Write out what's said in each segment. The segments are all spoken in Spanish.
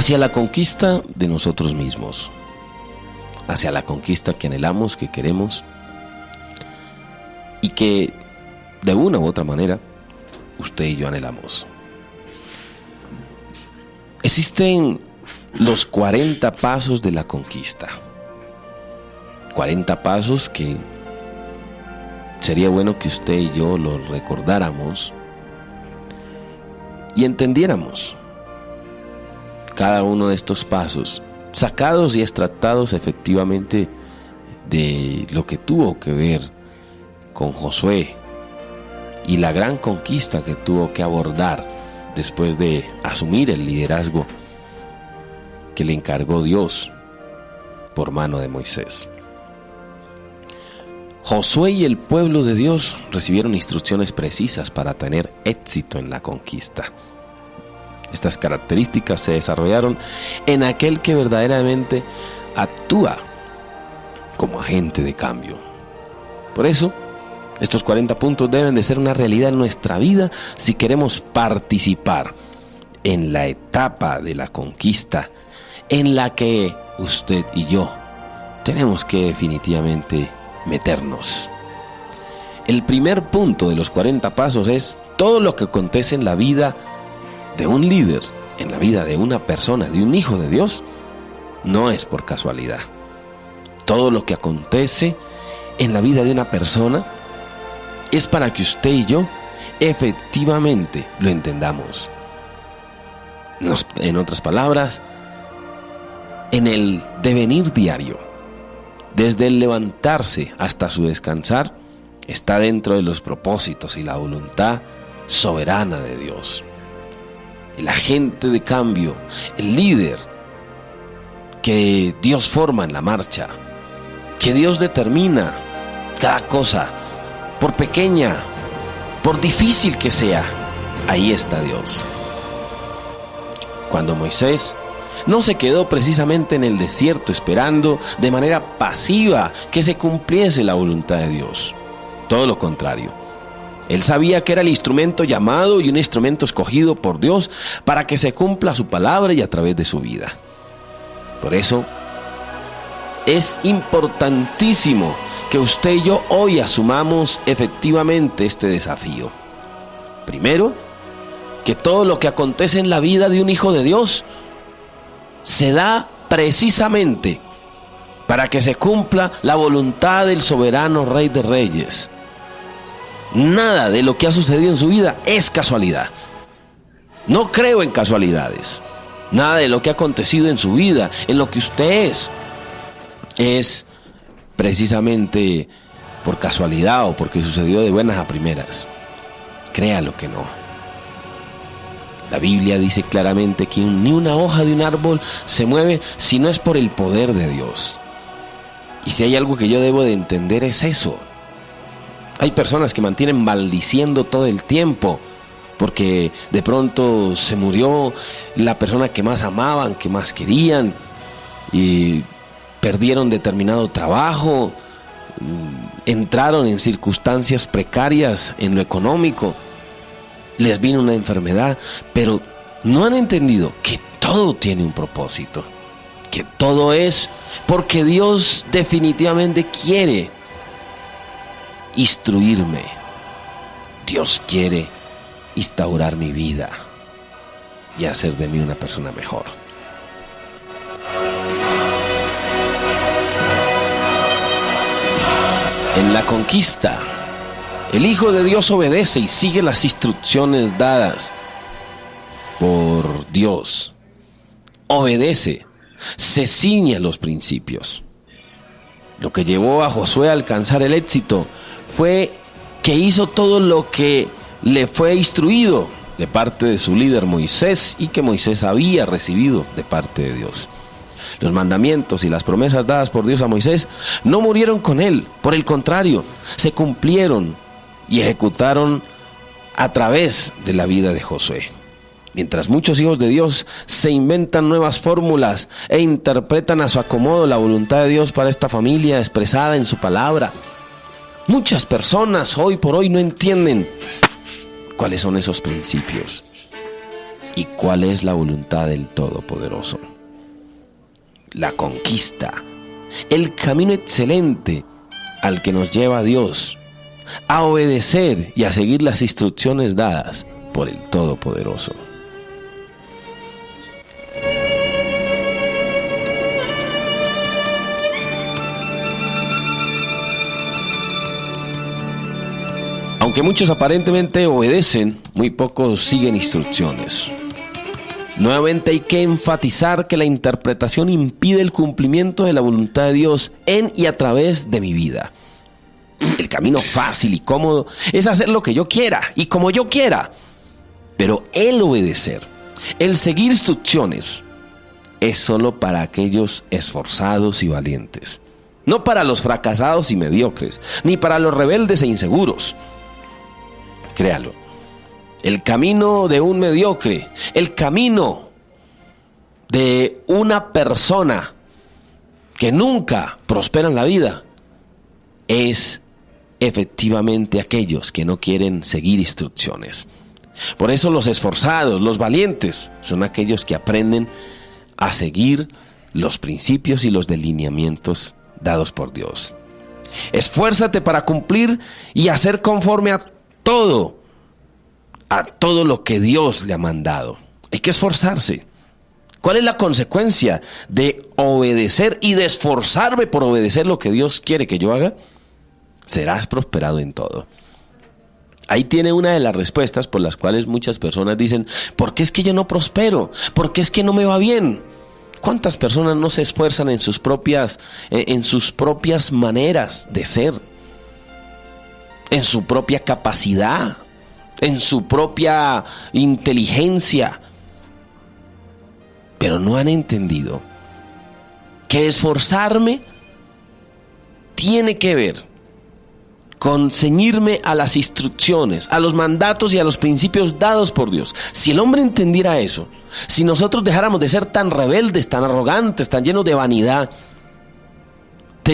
hacia la conquista de nosotros mismos, hacia la conquista que anhelamos, que queremos y que de una u otra manera usted y yo anhelamos. Existen los 40 pasos de la conquista. 40 pasos que sería bueno que usted y yo los recordáramos y entendiéramos cada uno de estos pasos, sacados y extractados efectivamente de lo que tuvo que ver con Josué y la gran conquista que tuvo que abordar después de asumir el liderazgo que le encargó Dios por mano de Moisés. Josué y el pueblo de Dios recibieron instrucciones precisas para tener éxito en la conquista. Estas características se desarrollaron en aquel que verdaderamente actúa como agente de cambio. Por eso, estos 40 puntos deben de ser una realidad en nuestra vida si queremos participar en la etapa de la conquista en la que usted y yo tenemos que definitivamente meternos. El primer punto de los 40 pasos es: todo lo que acontece en la vida de un líder, en la vida de una persona, de un hijo de Dios, no es por casualidad. Todo lo que acontece en la vida de una persona es para que usted y yo efectivamente lo entendamos. En otras palabras, en el devenir diario, desde el levantarse hasta su descansar, está dentro de los propósitos y la voluntad soberana de Dios. El agente de cambio, el líder que Dios forma en la marcha, que Dios determina cada cosa, por pequeña, por difícil que sea, ahí está Dios. Cuando Moisés no se quedó precisamente en el desierto esperando de manera pasiva que se cumpliese la voluntad de Dios. Todo lo contrario. Él sabía que era el instrumento llamado y un instrumento escogido por Dios para que se cumpla su palabra y a través de su vida. Por eso, es importantísimo que usted y yo hoy asumamos efectivamente este desafío. Primero, que todo lo que acontece en la vida de un hijo de Dios se da precisamente para que se cumpla la voluntad del soberano Rey de Reyes. Nada de lo que ha sucedido en su vida es casualidad. No creo en casualidades. Nada de lo que ha acontecido en su vida, en lo que usted es precisamente por casualidad o porque sucedió de buenas a primeras. Créalo que no. La Biblia dice claramente que ni una hoja de un árbol se mueve si no es por el poder de Dios. Y si hay algo que yo debo de entender es eso. Hay personas que mantienen maldiciendo todo el tiempo porque de pronto se murió la persona que más amaban, que más querían, y perdieron determinado trabajo, entraron en circunstancias precarias en lo económico, les vino una enfermedad, pero no han entendido que todo tiene un propósito, que todo es porque Dios definitivamente quiere instruirme. Dios quiere instaurar mi vida y hacer de mí una persona mejor. En la conquista, el Hijo de Dios obedece y sigue las instrucciones dadas por Dios. Obedece, se ciñe a los principios. Lo que llevó a Josué a alcanzar el éxito fue que hizo todo lo que le fue instruido de parte de su líder Moisés y que Moisés había recibido de parte de Dios. Los mandamientos y las promesas dadas por Dios a Moisés no murieron con él, por el contrario, se cumplieron y ejecutaron a través de la vida de Josué. Mientras muchos hijos de Dios se inventan nuevas fórmulas e interpretan a su acomodo la voluntad de Dios para esta familia expresada en su palabra, muchas personas hoy por hoy no entienden cuáles son esos principios. ¿Y cuál es la voluntad del Todopoderoso? La conquista, el camino excelente al que nos lleva Dios, a obedecer y a seguir las instrucciones dadas por el Todopoderoso. Aunque muchos aparentemente obedecen, muy pocos siguen instrucciones. Nuevamente hay que enfatizar que la interpretación impide el cumplimiento de la voluntad de Dios en y a través de mi vida. El camino fácil y cómodo es hacer lo que yo quiera y como yo quiera. Pero el obedecer, el seguir instrucciones, es solo para aquellos esforzados y valientes. No para los fracasados y mediocres, ni para los rebeldes e inseguros. Créalo, el camino de un mediocre, el camino de una persona que nunca prospera en la vida, es efectivamente aquellos que no quieren seguir instrucciones. Por eso los esforzados, los valientes, son aquellos que aprenden a seguir los principios y los delineamientos dados por Dios. Esfuérzate para cumplir y hacer conforme a todo lo que Dios le ha mandado. Hay que esforzarse. ¿Cuál es la consecuencia de obedecer y de esforzarme por obedecer lo que Dios quiere que yo haga? Serás prosperado en todo. Ahí tiene una de las respuestas por las cuales muchas personas dicen: ¿por qué es que yo no prospero? ¿Por qué es que no me va bien? ¿Cuántas personas no se esfuerzan en sus propias maneras de ser? En su propia capacidad, en su propia inteligencia, pero no han entendido que esforzarme tiene que ver con ceñirme a las instrucciones, a los mandatos y a los principios dados por Dios. Si el hombre entendiera eso, si nosotros dejáramos de ser tan rebeldes, tan arrogantes, tan llenos de vanidad,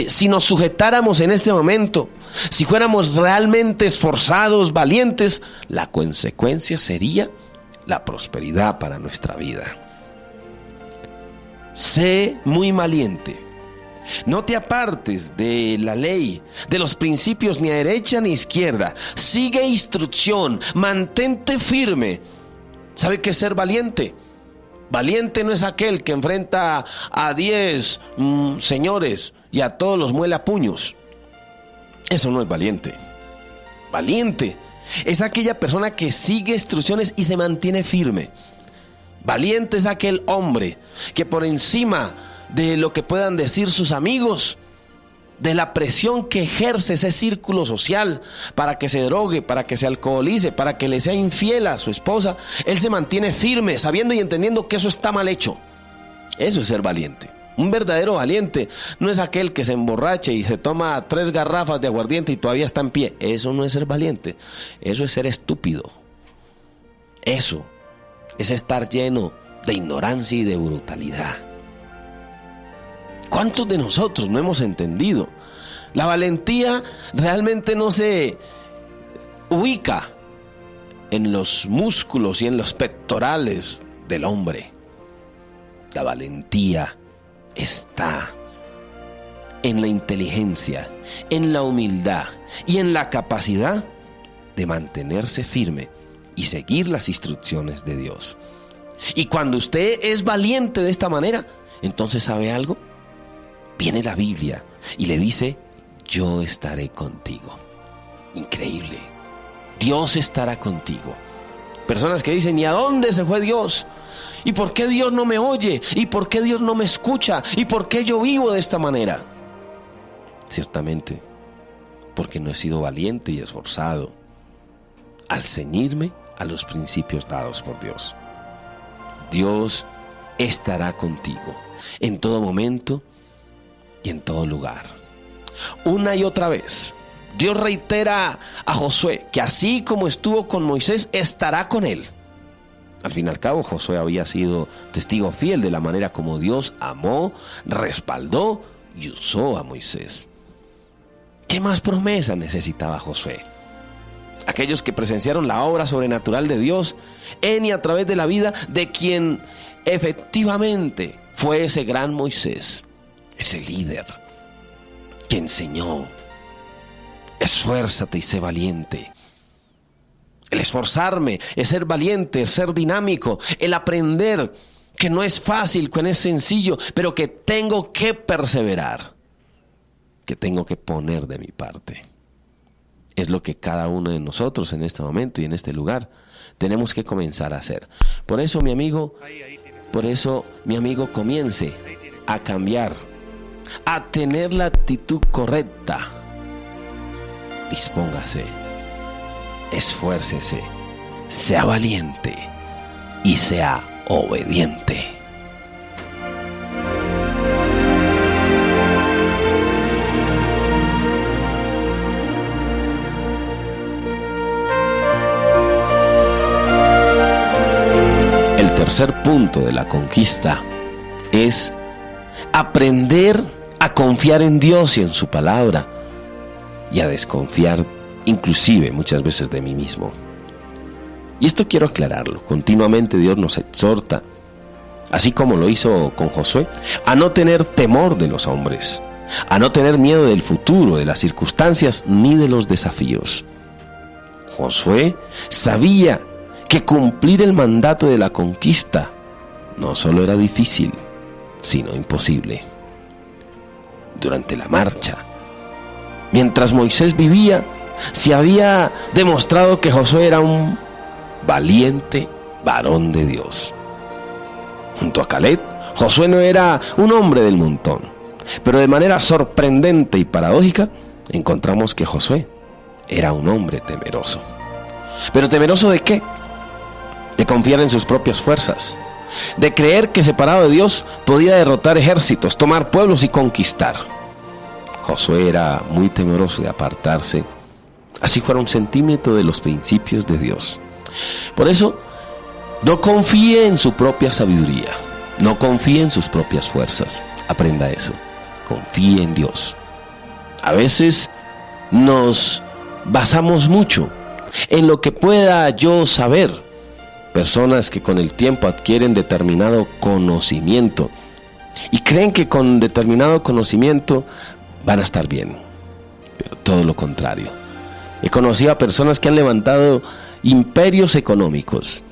si nos sujetáramos en este momento, si fuéramos realmente esforzados, valientes, la consecuencia sería la prosperidad para nuestra vida. Sé muy valiente. No te apartes de la ley, de los principios, ni a derecha ni a izquierda. Sigue instrucción, mantente firme. ¿Sabe qué es ser valiente? Valiente no es aquel que enfrenta a 10 señores y a todos los muele a puños. Eso no es valiente. Valiente es aquella persona que sigue instrucciones y se mantiene firme. Valiente es aquel hombre que por encima de lo que puedan decir sus amigos, de la presión que ejerce ese círculo social para que se drogue, para que se alcoholice, para que le sea infiel a su esposa, él se mantiene firme, sabiendo y entendiendo que eso está mal hecho. Eso es ser valiente. Un verdadero valiente no es aquel que se emborrache y se toma 3 garrafas de aguardiente y todavía está en pie. Eso no es ser valiente, eso es ser estúpido. Eso es estar lleno de ignorancia y de brutalidad. ¿Cuántos de nosotros no hemos entendido? La valentía realmente no se ubica en los músculos y en los pectorales del hombre. La valentía está en la inteligencia, en la humildad y en la capacidad de mantenerse firme y seguir las instrucciones de Dios. Y cuando usted es valiente de esta manera, entonces ¿sabe algo? Viene la Biblia y le dice: yo estaré contigo. Increíble. Dios estará contigo. Personas que dicen: ¿y a dónde se fue Dios? ¿Y por qué Dios no me oye? ¿Y por qué Dios no me escucha? ¿Y por qué yo vivo de esta manera? Ciertamente, porque no he sido valiente y esforzado al ceñirme a los principios dados por Dios. Dios estará contigo en todo momento y en todo lugar. Una y otra vez, Dios reitera a Josué que así como estuvo con Moisés, estará con él. Al fin y al cabo, Josué había sido testigo fiel de la manera como Dios amó, respaldó y usó a Moisés. ¿Qué más promesa necesitaba Josué? aquellos que presenciaron la obra sobrenatural de Dios en y a través de la vida de quien efectivamente fue ese gran Moisés, ese líder que enseñó: esfuérzate y sé valiente. El esforzarme es ser valiente, es ser dinámico, el aprender que no es fácil, que no es sencillo, pero que tengo que perseverar, que tengo que poner de mi parte. Es lo que cada uno de nosotros en este momento y en este lugar tenemos que comenzar a hacer. Por eso, mi amigo, comience a cambiar, a tener la actitud correcta. Dispóngase, esfuércese, sea valiente y sea obediente. El tercer punto de la conquista es aprender a confiar en Dios y en su palabra, y a desconfiar inclusive muchas veces de mí mismo. Y esto quiero aclararlo. Continuamente Dios nos exhorta, así como lo hizo con Josué, a no tener temor de los hombres, a no tener miedo del futuro, de las circunstancias ni de los desafíos. Josué sabía que cumplir el mandato de la conquista no solo era difícil, sino imposible. Durante la marcha, mientras Moisés vivía, se había demostrado que Josué era un valiente varón de Dios. Junto a Caleb, Josué no era un hombre del montón, pero de manera sorprendente y paradójica, encontramos que Josué era un hombre temeroso. ¿Pero temeroso de qué? De confiar en sus propias fuerzas, de creer que separado de Dios podía derrotar ejércitos, tomar pueblos y conquistar. Josué era muy temeroso de apartarse, así fuera un centímetro de los principios de Dios. Por eso, no confíe en su propia sabiduría, no confíe en sus propias fuerzas. Aprenda eso, confíe en Dios. A veces nos basamos mucho en lo que pueda yo saber. Personas que con el tiempo adquieren determinado conocimiento y creen que con determinado conocimiento van a estar bien, pero todo lo contrario. He conocido a personas que han levantado imperios económicos,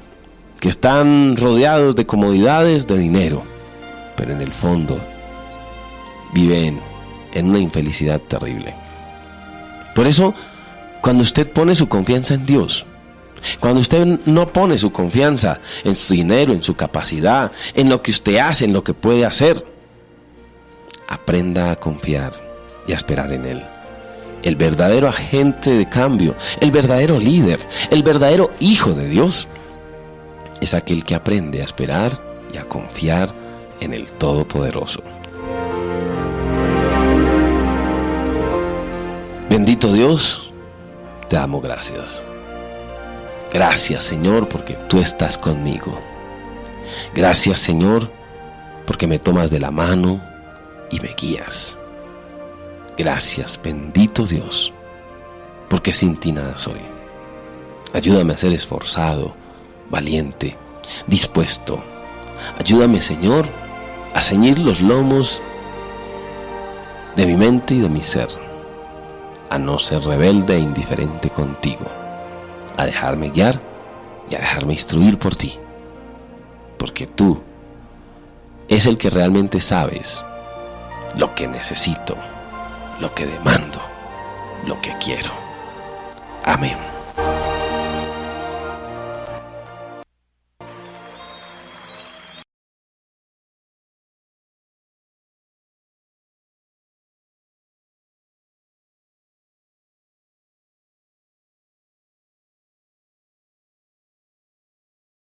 que están rodeados de comodidades, de dinero, pero en el fondo viven en una infelicidad terrible. Por eso, cuando usted pone su confianza en Dios, cuando usted no pone su confianza en su dinero, en su capacidad, en lo que usted hace, en lo que puede hacer, aprenda a confiar y a esperar en Él. El verdadero agente de cambio, el verdadero líder, el verdadero hijo de Dios, es aquel que aprende a esperar y a confiar en el Todopoderoso. Bendito Dios, te damos gracias. Gracias, Señor, porque tú estás conmigo. Gracias, Señor, porque me tomas de la mano y me guías. Gracias, bendito Dios, porque sin ti nada soy. Ayúdame a ser esforzado, valiente, dispuesto. Ayúdame, Señor, a ceñir los lomos de mi mente y de mi ser, a no ser rebelde e indiferente contigo, a dejarme guiar y a dejarme instruir por ti, porque tú es el que realmente sabes lo que necesito, lo que demando, lo que quiero. Amén.